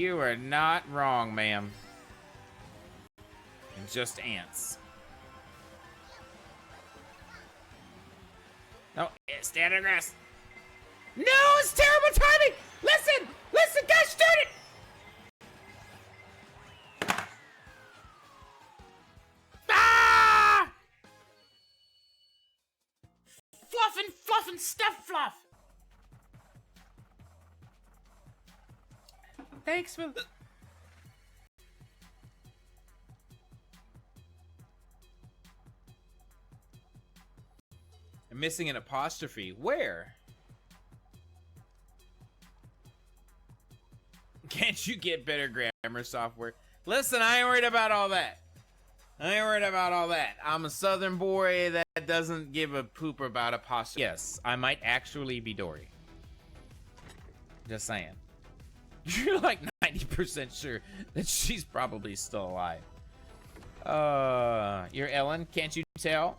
You are not wrong, ma'am. And just ants. No, stay out of the grass. No, it's terrible timing! Listen! Listen, gosh darn it! Ah! Fluff and stuff fluff. Thanks for... I'm missing an apostrophe. Where? Can't you get better grammar software? Listen, I ain't worried about all that. I'm a southern boy that doesn't give a poop about apostrophe. Yes, I might actually be Dory. Just saying. You're like 90% sure that she's probably still alive. You're Ellen, can't you tell?